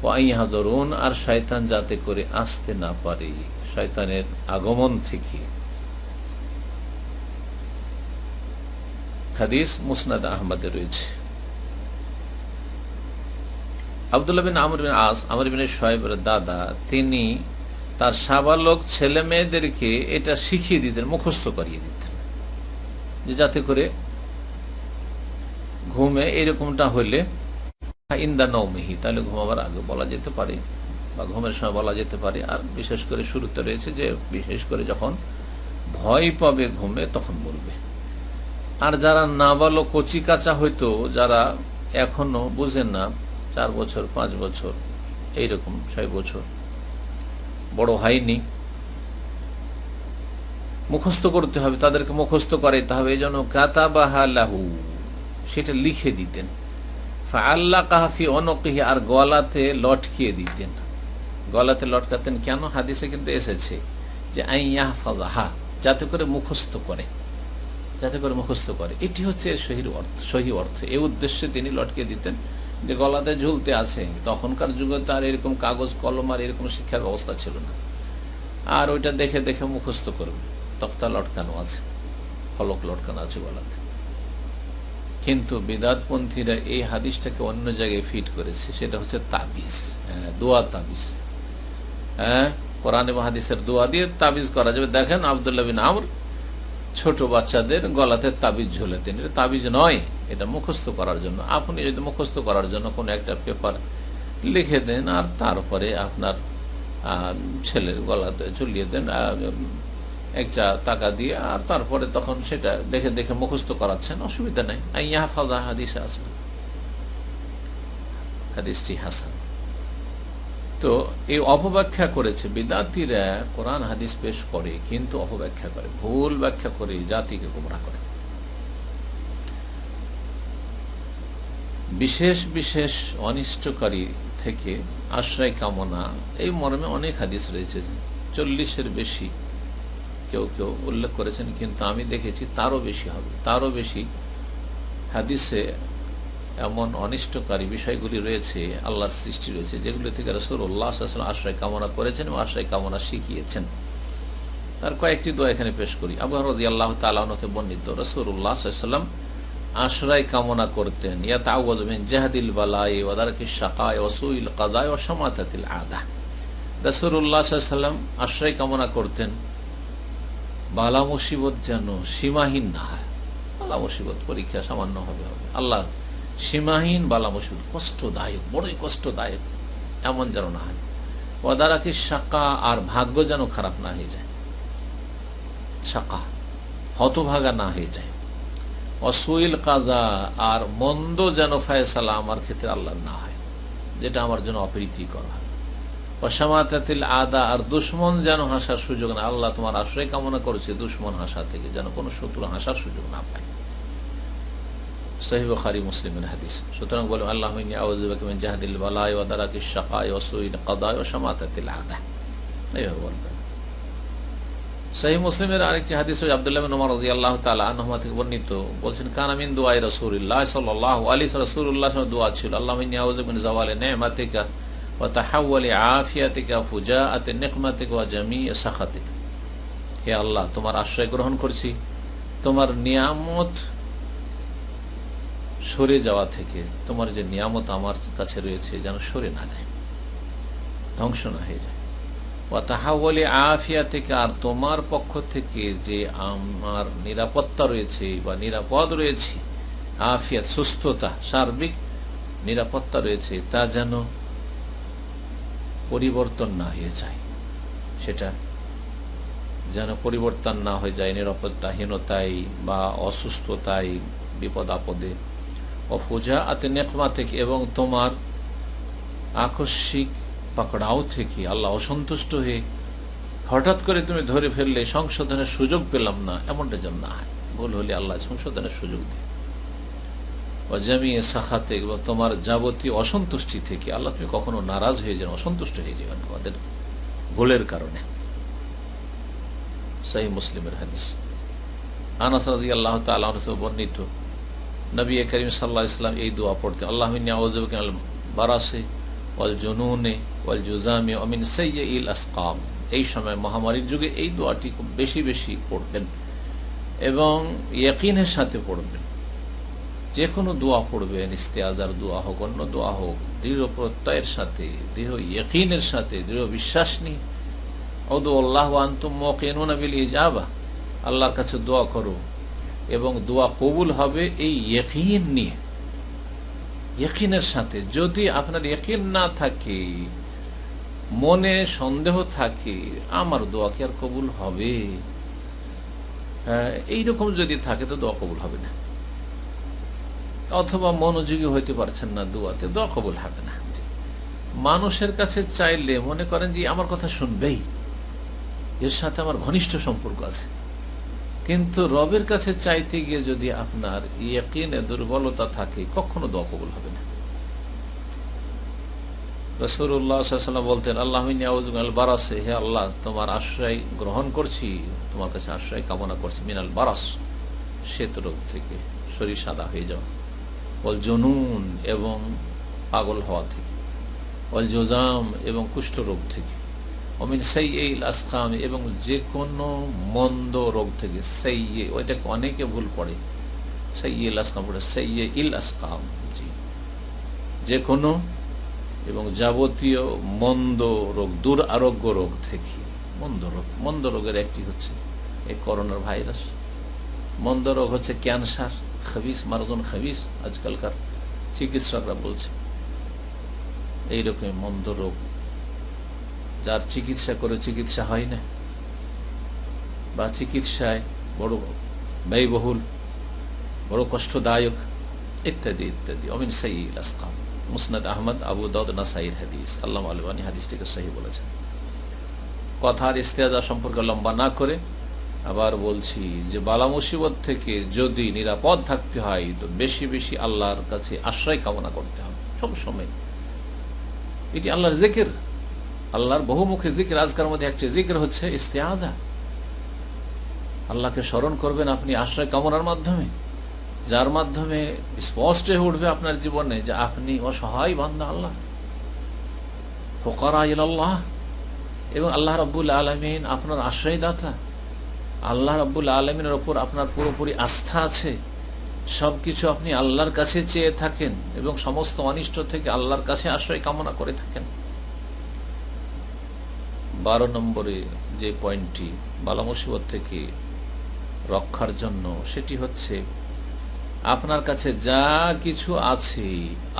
ওয়া আন ইয়াহযুরুন, আর শয়তান যাতে করে আসতে না পারে, শয়তানের আগমন থেকে। হাদিস মুসনাদ আহমদে রয়েছে। আব্দুল্লাহ বিন আমর বিন আস, আমর বিন শুআয়বের দাদা, তিনি তার সাবালক ছেলে মেয়েদেরকে এটা শিখিয়ে দিতেন, মুখস্থ করিয়ে দিতেন, যে যাতে করে ঘুমে এরকমটা হইলে ইনদা নওমিহি, তাহলে ঘুমাবার আগে বলা যেতে পারে বা ঘুমের সময় বলা যেতে পারে। আর বিশেষ করে শুরুতে রয়েছে যে বিশেষ করে যখন ভয় পাবে ঘুমে তখন বলবে। আর যারা নাবালক কচি কাঁচা হয়তো, যারা এখনো বুঝেন না, 4 বছর 5 বছর এইরকম 6 বছর বড় হয়নি, মুখস্থ করতে হবে, তাদেরকে মুখস্থ করাইতে হবে। এই জন্য কাতাবাহা লাহু, সেটা লিখে দিতেন। ফাআল্লাকাহা ফি উনুকিহি, আর গলাতে লটকিয়ে দিতেন। গলাতে লটকাতেন কেন? হাদিসে কিন্তু এসেছে যে আন ইয়াহফাযাহা, যাতে করে মুখস্থ করে, যাতে করে মুখস্থ করে। এটি হচ্ছে সহি অর্থ। এই উদ্দেশ্যে তিনি লটকে দিতেন, যে গলাতে ঝুলতে আছে। তখনকার যুগে তার এরকম কাগজ কলম আর এরকম শিক্ষার ব্যবস্থা ছিল না, আর ওইটা দেখে দেখে মুখস্থ করবে। তক্তা লটকানো আছে, ফলক লটকানো আছে গলাতে। কিন্তু বিদআতপন্থীরা এই হাদিসটাকে অন্য জায়গায় ফিট করেছে, সেটা হচ্ছে তাবিজ, দোয়া তাবিজ। কোরআন এবং হাদিসের দোয়া দিয়ে তাবিজ করা যাবে। দেখেন আব্দুল্লাহ বিন আমর ছোট বাচ্চাদের গলাতে তাবিজ ঝুলেতেন। এটা তাবিজ নয়, এটা মুখস্থ করার জন্য। আপনি যদি মুখস্থ করার জন্য কোনো একটা পেপার লিখে দেন আর তারপরে আপনার ছেলের গলাতে ঝুলিয়ে দেন একটা টাকা দিয়ে, আর তারপরে তখন সেটা দেখে দেখে মুখস্থ করাচ্ছেন, অসুবিধা নেই। ইয়াহফাযা হাদিসে আছে, হাদিসটি হাসান। তো এই অপব্যাখ্যা করেছে বিদআতীরা। কোরআন হাদিস পেশ করে কিন্তু অপব্যাখ্যা করে, ভুল ব্যাখ্যা করে জাতিকে গোমরাহ করে। বিশেষ বিশেষ অনিষ্টকারী থেকে আশ্রয় কামনা, এই মর্মে অনেক হাদিস রয়েছে, 40-এর বেশি কেউ কেউ উল্লেখ করেছেন, কিন্তু আমি দেখেছি তারও বেশি হবে। তারও বেশি হাদিসে এমন অনিষ্টকারী বিষয়গুলি রয়েছে, আল্লাহর সৃষ্টি রয়েছে, যেগুলি থেকে রাসূলুল্লাহ সাল্লাল্লাহু আলাইহি ওয়াসাল্লাম আশ্রয় কামনা করেছেন এবং আশ্রয় কামনা শিখিয়েছেন। তার কয়েকটি দোয়া এখানে পেশ করি। আবু হুরায়রা রাদিয়াল্লাহু তাআলা আনহু থেকে বর্ণিত, রাসূলুল্লাহ সাল্লাল্লাহু আলাইহি ওয়াসাল্লাম আশ্রয় কামনা করতেন, ইয়াতাআওয়াযু মিন জাহদিল বালাই ওয়া দারকিশ শাকাই ওয়া সুইল কাদাই ওয়া শামাতাতিল আদা। রাসূলুল্লাহ সাল্লাল্লাহু আলাইহি ওয়াসাল্লাম আশ্রয় কামনা করতেন বালা মুসিবত যেন সীমাহীন না হয়। বালা মুসিবত পরীক্ষা সামান্য হবে হবে, আল্লাহ সীমাহীন বালা মুসিবত, কষ্টদায়ক, বড়ই কষ্টদায়ক এমন যেন না হয়। ওয়াদারাকি শাকা, আর ভাগ্য যেন খারাপ না হয়ে যায়, শাকা হতভাগা না হয়ে যায়। অসুইল কাজা, আর মন্দ যেন ফায়সালা আমার ক্ষেত্রে আল্লাহ না হয়, যেটা আমার জন্য অপ্রীতিকর হয়। অসামাতাতিল আদা, আর দুশ্মন যেন হাসার সুযোগ না, আল্লাহ তোমার আশ্রয় কামনা করেছে দুশ্মন হাসা থেকে, যেন কোনো শত্রু হাসার সুযোগ না পায়। সহিহ বুখারী মুসলিমের হাদিস। সুতরাং বলুন আল্লাহুম্মা ইন্নী আউযু বিকা মিন জাহদিল বালাই ওয়া দারাকিশ শাকাই ওয়া সুইল কাদাই ওয়া শামাতাতিল আদা, এইভাবে বলবেন। সহিহ মুসলিমের আরেকটি হাদিস আব্দুল্লাহ ইবনে উমর রাদিয়াল্লাহু তাআলা আনহুমা থেকে বর্ণিত, বলছেন কানা মিন দুআই রাসূলিল্লাহ সাল্লাল্লাহু আলাইহি রাসূলুল্লাহ দোয়া ছিল, আল্লাহুম্মা ইন্নী আউযু বিকা মিন যাওয়ালি নি'মাতিকা ওয়া তাহাওয়ালি আফিয়াতিকা ফুজাআতি নিকমাতিকা ওয়া জামিই সাখাতিকা। হে আল্লাহ, তোমার আশ্রয় গ্রহণ করছি, তোমার নিয়ামত সরে যাওয়া থেকে, তোমার যে নিয়ামত আমার কাছে রয়েছে যেন সরে না যায়, ধ্বংস না হয়ে যায়। ওয়া তাহাওয়ালি আফিয়াতিকা, আর তোমার পক্ষ থেকে যে আমার নিরাপত্তা রয়েছে বা নিরাপদ রয়েছে, আফিয়াত সুস্থতা, সার্বিক নিরাপত্তা রয়েছে, তা যেন পরিবর্তন না হয়ে যায়, সেটা যেন পরিবর্তন না হয়ে যায় নিরাপত্তাহীনতায় বা অসুস্থতায়, বিপদ আপদে। অফুজাআতি নেকমা থেকে, এবং তোমার আকস্মিক পাকড়াও থেকে, আল্লাহ অসন্তুষ্ট হয়ে হঠাৎ করে তুমি ধরে ফেললে সংশোধনের সুযোগ পেলাম না, এমনটা যেন না হয়, ভুল হলে আল্লাহ সংশোধনের সুযোগ দেয়। জামিয়ে সাখাতে, এবং তোমার যাবতীয় অসন্তুষ্টি থেকে, আল্লাহ তুমি কখনো নারাজ হয়ে যান, অসন্তুষ্ট হয়ে যাবেন আমাদের ভুলের কারণে। সহিহ মুসলিমের হাদিস। আনাস রাদিয়াল্লাহু তাআলা আনহু বর্ণিত, নবী করিম সাল্লাল্লাহু আলাইহি ওয়াসাল্লাম এই দোয়া পড়তেন, আল্লাহুম্মা ইন্নী আউযু বিকা মিনাল বারাসি ওয়াল জুনুনি ওয়াল জুযামি ওয়া মিন সাইয়্যিল আসকাম। এই সময় মহামারীর যুগে এই দোয়াটি খুব বেশি বেশি পড়বেন এবং ইয়াকিনের সাথে পড়বেন। যে কোনো দোয়া পড়বেন, ইস্তেআজার দোয়া হোক, অন্য দোয়া হোক, দৃঢ় প্রত্যয়ের সাথে, দৃঢ় ইয়াকিনের সাথে, দৃঢ় বিশ্বাস নিয়ে। উদুল্লাহ ওয়া আনতুম মুকিনুনা বিল ইজাবা, আল্লাহর কাছে দোয়া করো এবং দোয়া কবুল হবে এই ইয়াকিন নিয়ে, ইয়াকিনের সাথে। যদি আপনার ইয়াকিন না থাকে, মনে সন্দেহ থাকে, আমার দোয়া কি আর কবুল হবে, এইরকম যদি থাকে তো দোয়া কবুল হবে না, অথবা মনোযোগী হইতে পারছেন না দোয়াতে, দোয়া কবুল হবে না। মানুষের কাছে চাইলে মনে করেন যে আমার কথা শুনবেই, এর সাথে আমার ঘনিষ্ঠ সম্পর্ক আছে, কিন্তু রবের কাছে চাইতে গিয়ে যদি আপনার ইয়াকিনে দুর্বলতা থাকে, কখনো দোয়া কবুল হবে না। রাসূলুল্লাহ সাল্লাল্লাহু আলাইহি ওয়াসাল্লাম বলতেন, আল্লাহুম্মা ইন্নী আউযু বিকাল বারাসে, হে আল্লাহ, তোমার আশ্রয় গ্রহণ করছি, তোমার কাছে আশ্রয় কামনা করছি, মিনাল বারাস, শ্বেত রোগ থেকে, শরীর সাদা হয়ে যাওয়া, ওয়াল জুনুন, এবং পাগল হওয়া থেকে, ওয়াল জুযাম, এবং কুষ্ঠ রোগ থেকে, ওয়া মিন সাইয়্যিল আসকাম, এবং যে কোনো মন্দ রোগ থেকে। সাইয়্যি, ওইটাকে অনেকে ভুল পড়ে, সাইয়্যিল আসকাম পড়ে সাইয়্যিল আসকাম, জি, যে কোনো এবং যাবতীয় মন্দ রোগ, দুরারোগ্য রোগ থেকে। মন্দ রোগ, মন্দ রোগের একটি হচ্ছে এই করোনার ভাইরাস, মন্দ রোগ হচ্ছে ক্যান্সার, খাবিস, মারদুন খাবিস, আজকালকার চিকিৎসকরা বলছে এইরকম মন্দ রোগ, যার চিকিৎসা করে চিকিৎসা হয় না, বা চিকিৎসায় বড় ব্যয়বহুল, বড় কষ্টদায়ক, ইত্যাদি ইত্যাদি। অমিন সাইয়্যিল আসকাম, মুসনাদ আহমদ, আবু দাউদ, নাসাইর হাদিস। আল্লামা আলবানী হাদিসটিকে সহিহ বলেছেন। কথার ইস্তেআজা সম্পর্কে লম্বা না করে আবার বলছি যে বালা মুসিবত থেকে যদি নিরাপদ থাকতে হয় তো বেশি বেশি আল্লাহর কাছে আশ্রয় কামনা করতে হবে সব সময়। এটি আল্লাহর জিকির, আল্লাহর বহুমুখী জিকির। আজকার মধ্যে একটি জিকির হচ্ছে ইস্তেআজা। আল্লাহকে স্মরণ করবেন আপনি আশ্রয় কামনার মাধ্যমে, যার মাধ্যমে স্পষ্ট হয়ে উঠবে আপনার জীবনে যে আপনি অসহায় বান্দা আল্লাহ, ফুকারা ইলাল্লাহ, এবং আল্লাহ রাব্বুল আলামিন আপনার আশ্রয়দাতা। আল্লাহ রাব্বুল আলামিনের ওপর আপনার পুরোপুরি আস্থা আছে, সবকিছু আপনি আল্লাহর কাছে চেয়ে থাকেন এবং সমস্ত অনিষ্ট থেকে আল্লাহর কাছে আশ্রয় কামনা করে থাকেন। 12 নম্বরে যে পয়েন্টটি বালা মুসিবত থেকে রক্ষার জন্য, সেটি হচ্ছে আপনার কাছে যা কিছু আছে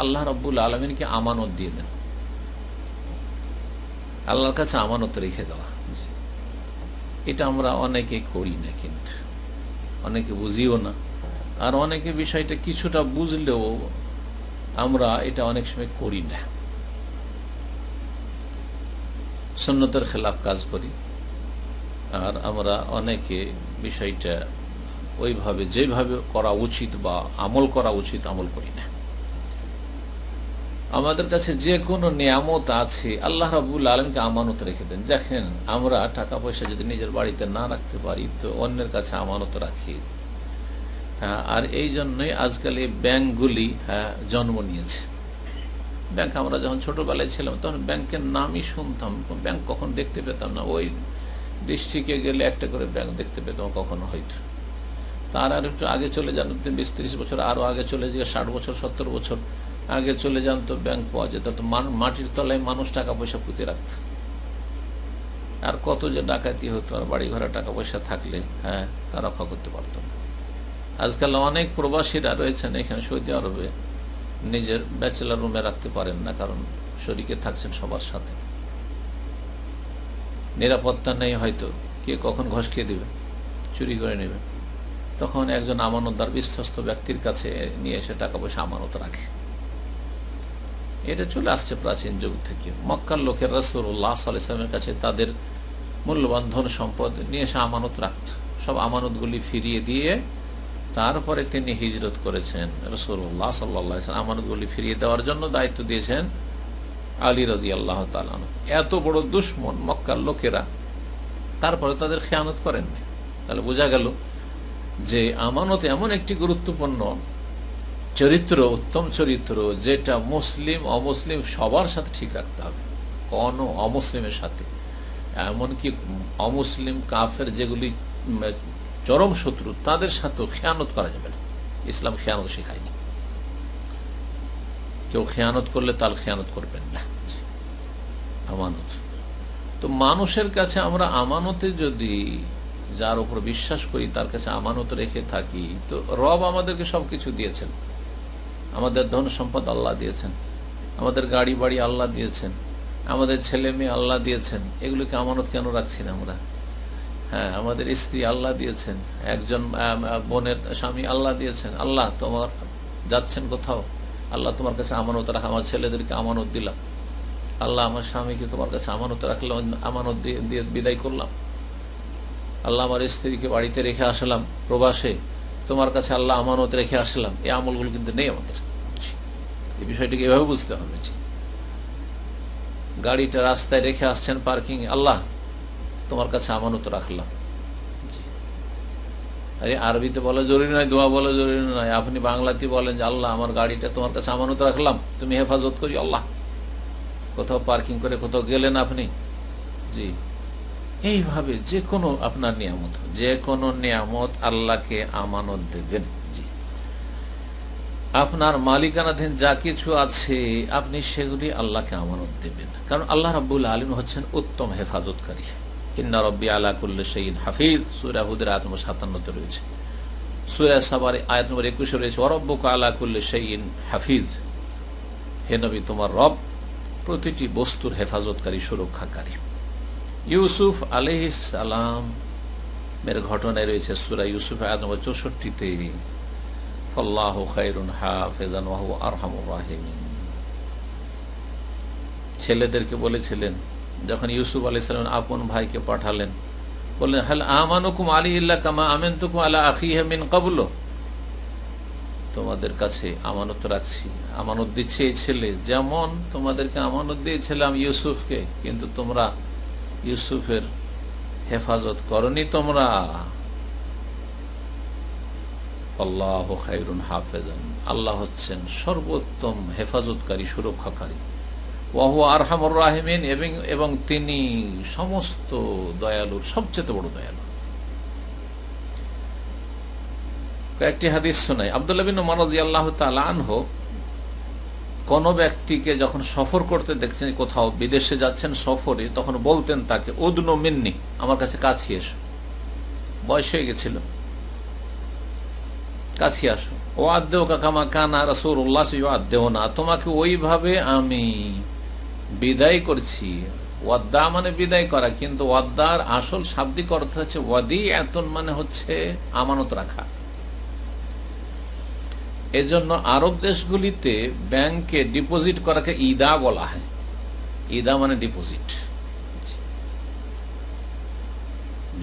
আল্লাহ রাব্বুল আলামিনকে আমানত দিয়ে দেন, আল্লাহর কাছে আমানত রেখে দেওয়া। এটা আমরা অনেকে করি না, কিন্তু অনেকে বুঝিও না, আর অনেকে বিষয়টা কিছুটা বুঝলেও আমরা এটা অনেক সময় করি না, সুন্নতের খেলাফ কাজ করি। আর আমরা অনেকে বিষয়টা ওইভাবে যেভাবে করা উচিত বা আমল করা উচিত আমল করি না। আমাদের কাছে যে কোনো নিয়ামত আছে আল্লাহ রাব্বুল আলামিনকে আমানত রেখে দেন। দেখেন, আমরা টাকা পয়সা যদি নিজের বাড়িতে না রাখতে পারি তো অন্যের কাছে আমানত রাখি। আর এই জন্যই আজকাল এই ব্যাংকগুলি জন্ম নিয়েছে। ব্যাংক আমরা যখন ছোটবেলায় ছিলাম তখন ব্যাংকের নামই শুনতাম, ব্যাংক কখন দেখতে পেতাম না। ওই ডিস্ট্রিক্টে গেলে একটা করে ব্যাংক দেখতে পেতাম কখনো হয়তো। তার আর একটু আগে চলে যান, 20-30 বছর আরো আগে চলে যায়, 60 বছর 70 বছর আগে চলে যান, তো ব্যাংক পাওয়া যেত। তো মাটির তলায় মানুষ টাকা পয়সা পুঁতে রাখত, আর কত যে ডাকাতি হতো, আর বাড়ি ঘরে টাকা পয়সা থাকলে তা রক্ষা করতে পারত না। আজকাল অনেক প্রবাসীরা রয়েছেন এখানে সৌদি আরবে, নিজের ব্যাচেলার রুমে রাখতে পারেন না, কারণ শরীকে থাকছেন সবার সাথে, নিরাপত্তা নেই, হয়তো কে কখন ঘষ খেয়ে দেবে, চুরি করে নেবে। তখন একজন আমানতদার বিশ্বস্ত ব্যক্তির কাছে নিয়ে এসে টাকা পয়সা আমানত রাখে। এটা চলে আসছে প্রাচীন যুগ থেকে। মক্কার লোকের রাসূলুল্লাহ সাল্লাল্লাহু আলাইহি ওয়াসাল্লামের কাছে তাদের মূল্যবান ধন সম্পদ নিয়ে এসে আমানত রাখত, সব আমানতগুলি ফিরিয়ে দিয়ে তারপরে তিনি হিজরত করেছেন। রাসূলুল্লাহ সাল্লাল্লাহু আলাইহি ওয়াসাল্লাম আমানতগুলি ফিরিয়ে দেওয়ার জন্য দায়িত্ব দিয়েছেন আলী রাদিয়াল্লাহু তাআলা আনহু। এত বড় দুশমন মক্কার লোকেরা, তারপরে তাদের খেয়ানত করেননি। তাহলে বোঝা গেল যে আমানত এমন একটি গুরুত্বপূর্ণ চরিত্র, উত্তম চরিত্র, যেটা মুসলিম অমুসলিম সবার সাথে ঠিক রাখতে হবে। কোন অমুসলিমের সাথে, এমনকি অমুসলিম কাফের যেগুলি চরম শত্রু, তাদের সাথেও খেয়ানত করা যাবে না। ইসলাম খেয়ানত শেখায়নি। কেউ খেয়ানত করলে তার খেয়ানত করবেন না। আমানত তো মানুষের কাছে আমরা আমানতে যদি যার উপর বিশ্বাস করি তার কাছে আমানত রেখে থাকি, তো রব আমাদেরকে সবকিছু দিয়েছেন। আমাদের ধন সম্পদ আল্লাহ দিয়েছেন, আমাদের গাড়ি বাড়ি আল্লাহ দিয়েছেন, আমাদের ছেলে মেয়ে আল্লাহ দিয়েছেন। এগুলোকে আমানত কেন রাখছি না আমরা? আমাদের স্ত্রী আল্লাহ দিয়েছেন, একজন বোনের স্বামী আল্লাহ দিয়েছেন। আল্লাহ তোমার যাচ্ছেন কোথাও, আল্লাহ তোমার কাছে আমানত রাখা। আমার ছেলেদেরকে আমানত দিলাম, আল্লাহ আমার স্বামীকে তোমার কাছে আমানত রাখলাম, আমানত দিয়ে বিদায় করলাম। আল্লাহ আমার স্ত্রীকে বাড়িতে রেখে আসলাম প্রবাসে, তোমার কাছে আল্লাহ আমানত রেখে আসলাম। এই আমলগুলো কিন্তু নেই আমাদের। এই বিষয়টিকে এভাবে বুঝতে হবে। গাড়িটা রাস্তায় রেখে আসছেন পার্কিং, আল্লাহ তোমার কাছে আমানত রাখলাম। আরবিতে বলা জরুরি নয়, দোয়া বলা জরুরি নয়, আপনি বাংলাতে বলেন যে আল্লাহ আমার গাড়িটা তোমার কাছে আমানত রাখলাম, তুমি হেফাজত করি আল্লাহ। কোথাও পার্কিং করে কোথাও গেলেন আপনি, জি, এইভাবে যে কোনো আপনার নিয়ামত, যে কোনো নিয়ামত আল্লাহকে আমানত দেবেন। জি, আপনার মালিকানাধীন যা কিছু আছে আপনি সেগুলি আল্লাহকে আমানত দেবেন, কারণ আল্লাহ রাব্বুল আলামিন হচ্ছেন উত্তম হেফাজতকারী। ইন্না রাব্বি আলা কুল্লি শাইইন হাফিজ, সূরা হুদের আয়াত নম্বর 57 রয়েছে। সূরা সাবার আয়াত নম্বর 21 রয়েছে, ওয়া রাব্বুকা আলা কুল্লি শাইইন হাফিজ, হে নবী তোমার রব প্রতিটি বস্তুর হেফাজতকারী, সুরক্ষাকারী। ইউসুফ আলাইহিস সালাম এর ঘটনায় রয়েছে সূরা ইউসুফ আয়াত নম্বর 64-তে, আল্লাহু খায়রুন হাফিজান ওয়া হুয়া আরহামুর রাহিমিন। ছেলেদেরকে বলেছিলেন যখন ইউসুফ আলাইহিস সালাম আপন ভাইকে পাঠালেন, বললেন হাল আমানুকুম আলাইহি কামা আমানতুকুম আলা আখিহি মিন ক্বাবলু, তোমাদের কাছে আমানত রাখছি, আমানত দিচ্ছে এই ছেলে যেমন তোমাদেরকে আমানত দিয়েছিলাম ইউসুফকে, কিন্তু তোমরা ইউসুফের হেফাজত করনি। তোমরা আল্লাহু খায়রুন হাফিজান, আল্লাহ হচ্ছেন সর্বোত্তম হেফাজতকারী, সুরক্ষাকারী। ওয়া হুয়া আরহামুর রাহিমিন, এবং তিনি সমস্ত দয়ালুর সবচেয়ে বড় দয়ালু। কয়েকটি হাদিস শোনাই। আব্দুল্লাহ বিন উমর রাদিয়াল্লাহু তাআলা আনহু কোন ব্যক্তিকে যখন সফর করতে দেখছেন, কোথাও বিদেশে যাচ্ছেন সফরে, তখন বলতেন তাকে উদনু মিন্নি, আমার কাছে কাছে এসো। বয়স হয়ে গেছিল, কাছে আসো। ও আদেও কাকামা কানা রাসূলুল্লাহ আদেও না, তোমাকে ওইভাবে আমি বিদায় করছি। ওয়াদ্দা মানে বিদায় করা, কিন্তু ওয়াদ্দার আসল শাব্দিক অর্থ হচ্ছে ওয়াদিআতুন, মানে হচ্ছে আমানত রাখা। এজন্য আরব দেশগুলিতে ব্যাংকে ডিপোজিট করাকে ইদা বলা হয়। ইদা মানে ডিপোজিট,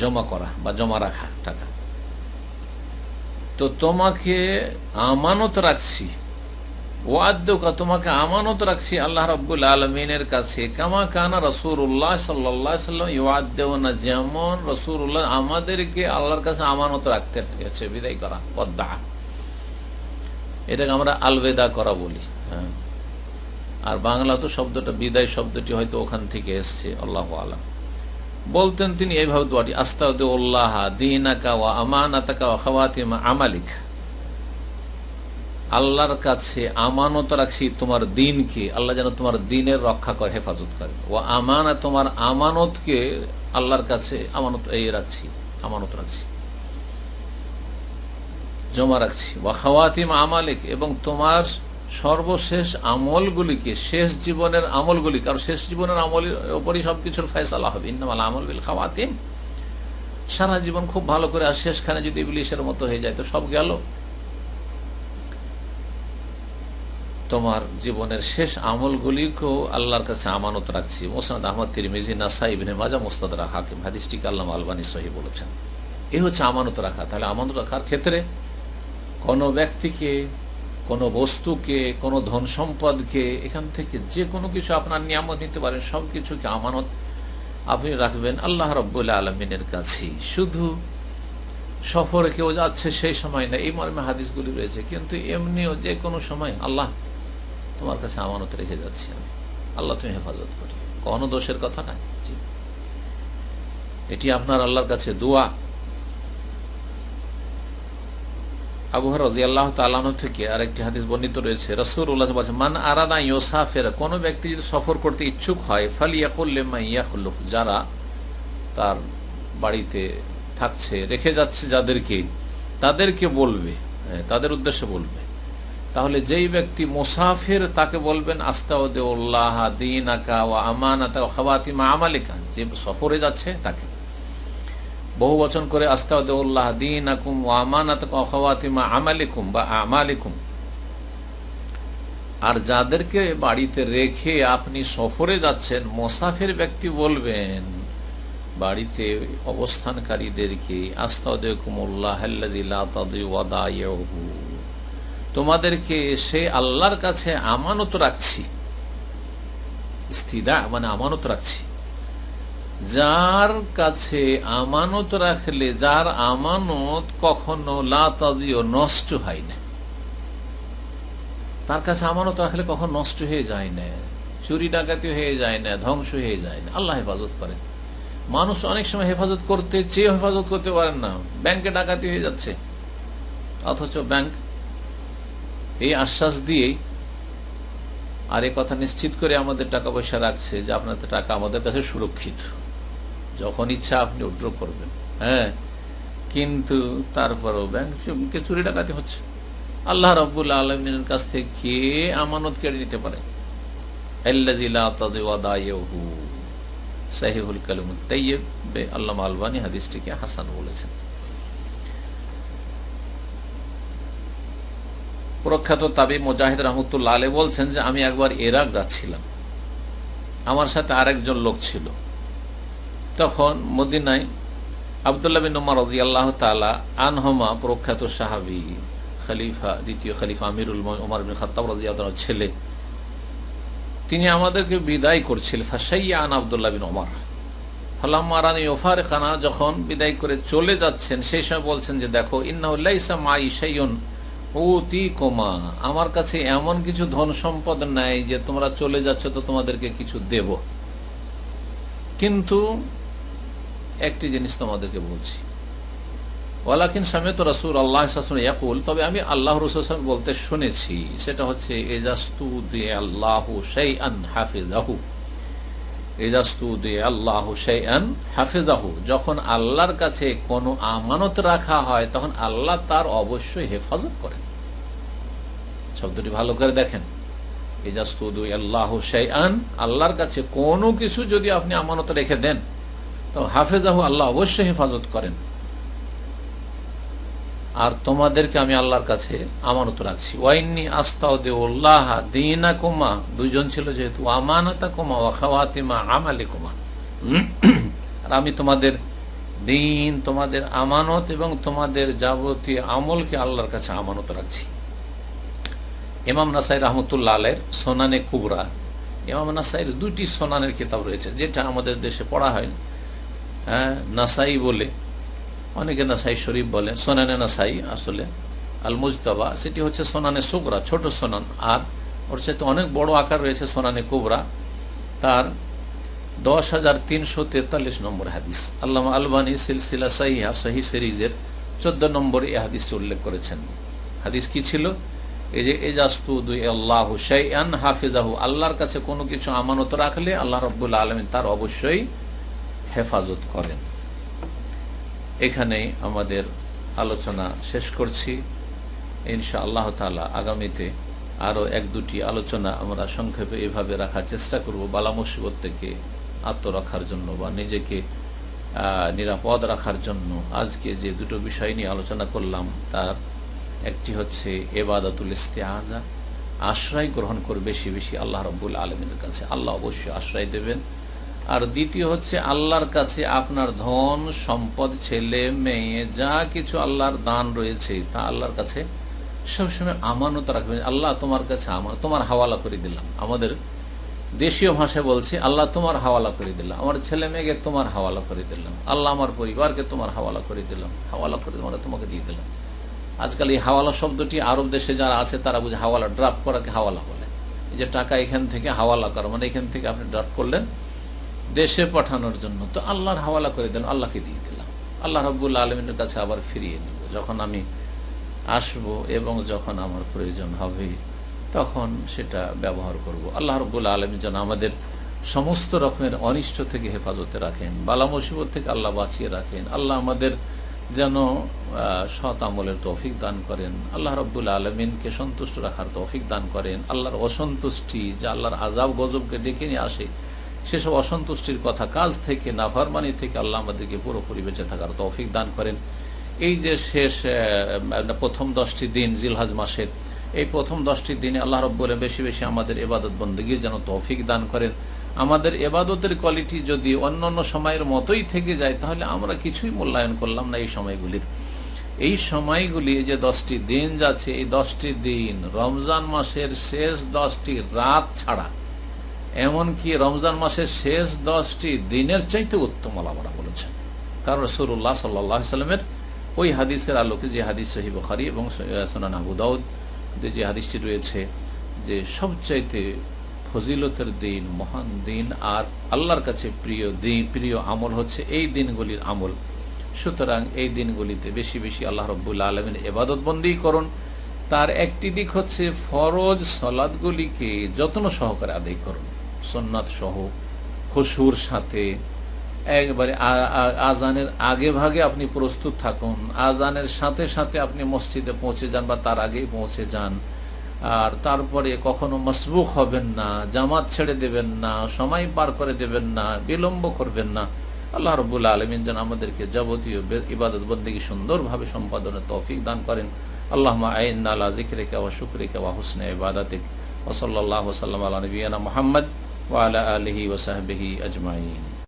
জমা করা বা জমা রাখা টাকা। তো তোমাকে আমানত রাখছি, ওয়াদ্দুকা তোমাকে আমানত রাখছি আল্লাহ রাব্বুল আলামিনের কাছে, কামা কানা রাসূলুল্লাহ সাল্লাল্লাহু আলাইহি ওয়াসাল্লাম ইউআদ্দুনা, যেমন রাসূলুল্লাহ আমাদেরকে আল্লাহর কাছে আমানত রাখতে হয়েছে, বিদায় করা, ওয়াদ্দা। এটাকে আমরা আলবেদা করা বলি। হ্যাঁ, আর বাংলা তো শব্দটা বিদায় শব্দটি হয়তো ওখান থেকে এসছে, আল্লাহু আলাম। বলতেন তিনি এইভাবে দোয়াটি, আস্তাউদিউল্লাহ দীনাকা ওয়া আমানাতাকা ওয়া খাওয়াতিমা আমালিক, আল্লাহর কাছে আমানত রাখছি তোমার দিনকে, আল্লাহ যেন তোমার দিনের রক্ষা করে, হেফাজত করে। ও আমানা, তোমার আমানতকে আল্লাহর কাছে আমানত রাখছি, আমানত রাখছি, জমা রাখছি। ওয়া খাওয়াতিম আমালিক, এবং তোমার সর্বশেষ আমলগুলিকে, শেষ জীবনের আমলগুলি, কারণ শেষ জীবনের আমলের ওপরই সবকিছুর ফয়সালা হবে। ইন্নামাল আমাল বিল খাওয়াতিম, সারা জীবন খুব ভালো করে, আর শেষখানে যদি ইবলিসের মতো হয়ে যায় তো সব গেল। তোমার জীবনের শেষ আমলগুলিকেও আল্লাহর কাছে আমানত রাখছি। মুসনাদ আহমদ, তিরমিজি, নাসাই, ইবনে মাজাহ, মুস্তাদরাক হাকিম, হাদিসটিকে আল্লামা আলবানী সহিহ বলেছেন। এই হচ্ছে আমানত রাখা। তাহলে আমানত রাখার ক্ষেত্রে কোনো ব্যক্তিকে, কোনো বস্তুকে, কোনো ধন সম্পদকে, এখান থেকে যে কোনো কিছু আপনার নিয়ামত নিতে পারেন, সব কিছুকে আমানত আপনি রাখবেন আল্লাহ রাব্বুল আলামিনের কাছে। শুধু সফরে কেউ যাচ্ছে সেই সময় না, এই মর্মে হাদিসগুলি রয়েছে, কিন্তু এমনিও যে কোনো সময় আল্লাহ তোমার কাছে আমানত রেখে যাচ্ছি আমি, আল্লাহ তুমি হেফাজত করি, কোনো দোষের কথা নাই। এটি আপনার আল্লাহর কাছে দোয়া। আবু হুরায়রা রাদিয়াল্লাহু তাআলা আনহু থেকে আরেকটি হাদিস বর্ণিত রয়েছে, রাসূলুল্লাহ বলেছেন, মান আরাদা ইউসাফির, কোন ব্যক্তি যদি সফর করতে ইচ্ছুক হয়, ফালিয়াকুল লিমান ইয়াখলুফ, যারা তার বাড়িতে থাকছে, রেখে যাচ্ছে যাদেরকে, তাদেরকে বলবে, তাদের উদ্দেশ্যে বলবে। তাহলে যেই ব্যক্তি মুসাফির তাকে বলবেন আস্তাউদিউল্লাহ দীনাকা ওয়া আমানাতাকা ওয়া খাওয়াতিমা আমালিকা, যে সফরে যাচ্ছে তাকে বহু বচন করে আস্তাউদিউল্লাহ দীনাকুম ওয়া আমানাতাকা ওয়া খাওয়াতিমা আমালিকুম বা আমালিকুম। আর যাদেরকে বাড়িতে রেখে আপনি সফরে যাচ্ছেন, মুসাফির ব্যক্তি বলবেন বাড়িতে অবস্থানকারীদেরকে আস্তাউদিকুমুল্লাহ আল্লাযী লা তাদিউ ওয়াদাইহু, তোমাদেরকে সে আল্লাহর কাছে আমানত রাখছি। ইস্তিদা মানে আমানত রাখছি, যার কাছে আমানত রাখলে, যার আমানত কখনো লা তাদিউ নষ্ট হয় না, তার কাছে আমানত রাখলে কখন নষ্ট হয়ে যায় না, চুরি ডাকাতি হয়ে যায় না, ধ্বংস হয়ে যায় না, আল্লাহ হেফাজত করেন। মানুষ অনেক সময় হেফাজত করতে চেয়ে হেফাজত করতে পারেন না, ব্যাংকে ডাকাতি হয়ে যাচ্ছে, অথচ ব্যাংক এই আশ্বাস দিয়ে আর এই কথা নিশ্চিত করে আমাদের টাকা পয়সা রাখছে যে আপনাদের টাকা আমাদের কাছে সুরক্ষিত, যখন ইচ্ছা আপনি উইথড্র করবেন। হ্যাঁ, কিন্তু তারপরেও ব্যাংকে চুরি ডাকাতি হচ্ছে। আল্লাহ রাব্বুল আলামিনের কাছ থেকে কে আমানত কেড়ে নিতে পারে? আল্লাযী লা তাদিউ ওয়াদাইহু, সাহিহুল কালিমুত তাইয়্যিব, আল্লামা আলবানী হাদিসটিকে হাসান বলেছেন। প্রখ্যাত তাবী মুজাহিদ রাহমাতুল্লাহ আলাইহি বলছেন যে আমি একবার ইরাক যাচ্ছিলাম, আমার সাথে আরেকজন লোক ছিল। তখন মদিনায় আব্দুল্লাহ বিন উমর রাদিয়াল্লাহু তাআলা আনহুমা, প্রখ্যাত সাহাবী, খলিফা, দ্বিতীয় খলিফা আমিরুল মুমিনিন ওমর বিন খাত্তাব রাদিয়াল্লাহু তাআলা ছেলে, তিনি আমাদেরকে বিদায় করছিলেন। ফাশাইয়া আন আব্দুল্লাহ বিন উমর ফালাম্মা রানি ইউফারিকানা, যখন বিদায় করে চলে যাচ্ছেন সেই সময় বলছেন যে দেখো, ইন্নাহু লাইসা মাই শাইউন উতিকুমা, আমার কাছে এমন কিছু ধন সম্পদ নাই যে তোমরা চলে যাচ্ছ তো তোমাদেরকে কিছু দেব, কিন্তু একটি জিনিস তোমাদেরকে বলছি, ওয়ালাকিন সামি'তু রাসূলুল্লাহ সাল্লাল্লাহু আলাইহি ওয়াসাল্লাম ইয়াকুল, তবে আমি আল্লাহ রাসূল সাল্লাল্লাহু আলাইহি ওয়াসাল্লাম বলতে শুনেছি, সেটা হচ্ছে ইজাস্তুদিআল্লাহু শাইআন হাফিজাহু, আল্লাহু শাইআন হাফিজাহু, যখন আল্লাহর কাছে কোনো আমানত রাখা হয় তখন আল্লাহ তার অবশ্যই হেফাজত করেন। শব্দটি ভালো করে দেখেন, আল্লাহু শাইআন, আল্লাহর কাছে কোনো কিছু যদি আপনি আমানত রেখে দেন তো হাফিজাহু, আল্লাহ অবশ্যই হেফাজত করেন। আর তোমাদেরকে আমি আল্লাহর কাছে আমানত রাখছি। ওয়াইন্নি আস্তাউদিউল্লাহ দীনাকুমা, দুইজন ছিল যেহেতু, আমানাতাকুমা ওয়া খাওয়াতিমা আমালিকুমা, আর আমি তোমাদের দিন, তোমাদের আমানত এবং তোমাদের যাবতীয় আমলকে আল্লাহর কাছে আমানত রাখছি। ইমাম নাসাই রহমতুল্লাহ আলাইহির সোনানে কুবরা, ইমাম নাসাইর দুইটি সোনানের কিতাব রয়েছে, যেটা আমাদের দেশে পড়া হয় নাসাই বলে, অনেকে নাসাই শরীফ বলে, সোনানে নাসাই আসলে আল মুজতাবা, সেটি হচ্ছে সোনানে সুগরা, ছোট সোনান, আর ওর সাথে অনেক বড় আকার রয়েছে সোনানে কুবরা, তার 10,343 নম্বর হাদিস। আল্লামা আলবানী সিলসিলা সাহিহা সহিহ সিরিজের 14 নম্বরে এই হাদিসটি উল্লেখ করেছেন। হাদিস কি ছিল? এই যে আল্লাহু শাইআন হাফিজাহু, আল্লাহর কাছে কোনো কিছু আমানত রাখলে আল্লাহ রাব্বুল আলামিন তার অবশ্যই হেফাজত করেন। এখানে আমাদের আলোচনা শেষ করছি। ইনশাআল্লাহ তাআলা আগামীতে আরও এক দুটি আলোচনা আমরা সংক্ষেপে এভাবে রাখার চেষ্টা করব, বালা মুসিবত থেকে আত্মরক্ষার জন্য বা নিজেকে নিরাপদ রাখার জন্য। আজকে যে দুটো বিষয় নিয়ে আলোচনা করলাম তার একটি হচ্ছে ইবাদাতুল ইস্তিআযা, আশ্রয় গ্রহণ করে বেশি বেশি আল্লাহ রাব্বুল আলামিনের কাছে, আল্লাহ অবশ্যই আশ্রয় দেবেন। আর দ্বিতীয় হচ্ছে আল্লাহর কাছে আপনার ধন সম্পদ, ছেলে মেয়ে, যা কিছু আল্লাহর দান রয়েছে তা আল্লাহর কাছে সবসময় আমানত রাখবেন। আল্লাহ তোমার কাছে তোমার হাওয়ালা করে দিলাম, আমাদের দেশীয় ভাষায় বলছি, আল্লাহ তোমার হাওয়ালা করে দিলাম, আমার ছেলে মেয়েকে তোমার হাওয়ালা করে দিলাম, আল্লাহ আমার পরিবারকে তোমার হাওয়ালা করে দিলাম, হাওয়ালা করে আমরা তোমাকে দিয়ে দিলাম। আজকাল এই হাওয়ালা শব্দটি আরব দেশে যারা আছে তারা বুঝে হাওয়ালা, ড্রাফট করাকে হাওয়ালা বলে। এই যে টাকা এখান থেকে হাওয়ালা করা, মানে এখান থেকে আপনি ড্রাফট করলেন দেশে পাঠানোর জন্য, তো আল্লাহর হাওয়ালা করে দিলাম, আল্লাহকে দিয়ে দিলাম। আল্লাহ রাব্বুল আলামিনের কাছে আবার ফিরিয়ে নেব যখন আমি আসব এবং যখন আমার প্রয়োজন হবে তখন সেটা ব্যবহার করব। আল্লাহ রাব্বুল আলামিন যেন আমাদের সমস্ত রকমের অনিষ্ট থেকে হেফাজতে রাখেন, বালা মুসিবত থেকে আল্লাহ বাঁচিয়ে রাখেন। আল্লাহ আমাদের যেন সৎ আমলের তৌফিক দান করেন, আল্লাহ রাব্বুল আলামিনকে সন্তুষ্ট রাখার তৌফিক দান করেন। আল্লাহর অসন্তুষ্টি, যা আল্লাহর আযাব গজবকে ডেকে নিয়ে আসে, সেসব অসন্তুষ্টির কথা, কাজ থেকে, নাফরমানি থেকে আল্লাহ আমাদেরকে পুরোপুরি বেঁচে থাকার তৌফিক দান করেন। এই যে শেষ প্রথম 10টি দিন জিলহজ মাসের, এই প্রথম 10টি দিনে আল্লাহ রাব্বুল আলামিন বেশি বেশি আমাদের ইবাদত বন্দেগীর যেন তৌফিক দান করেন। আমাদের ইবাদতের কোয়ালিটি যদি অন্যান্য সময়ের মতোই থেকে যায় তাহলে আমরা কিছুই মূল্যায়ন করলাম না এই সময়গুলির। এই সময়গুলি যে 10টি দিন যাচ্ছে, এই 10টি দিন রমজান মাসের শেষ 10টি রাত ছাড়া, এমনকি রমজান মাসের শেষ 10টি দিনের চাইতে উত্তম আলামারা বলেছেন। কারণ রাসূলুল্লাহ সাল্লাল্লাহু আলাইহি ওয়াসাল্লামের ওই হাদিসের আলোকে, যে হাদিস সহিহ বুখারী এবং সুনান আবু দাউদ যে হাদিসটি রয়েছে, যে সবচাইতে ফজিলতের দিন, মহান দিন আর আল্লাহর কাছে প্রিয় দিন, প্রিয় আমল হচ্ছে এই দিনগুলির আমল। সুতরাং এই দিনগুলিতে বেশি বেশি আল্লাহ রাব্বুল আলামিনের ইবাদত বন্দেগী করুন। তার একটি দিক হচ্ছে ফরজ সালাতগুলিকে যত্ন সহকারে আদায় করুন, সুন্নাত সহ, খুশুর সাথে। একবারে আজানের আগে ভাগে আপনি প্রস্তুত থাকুন, আজানের সাথে সাথে আপনি মসজিদে পৌঁছে যান বা তার আগেই পৌঁছে যান। আর তারপরে কখনো মাসবুক হবেন না, জামাত ছেড়ে দেবেন না, সময় পার করে দেবেন না, বিলম্ব করবেন না। আল্লাহ রাব্বুল আলামিন যেন আমাদেরকে যাবতীয় ইবাদত বন্দেগী সুন্দরভাবে সম্পাদনের তৌফিক দান করেন। আল্লাহুম্মা আইন্না আলা যিকরিকা ওয়া শুকরিকা ওয়া হুসনি ইবাদাতিক। ওয়া সাল্লাল্লাহু ওয়া সাল্লাম আলা নবিয়িনা মুহাম্মদ ওয়া আলা আলিহি ওয়া সাহবিহি আজমাইন।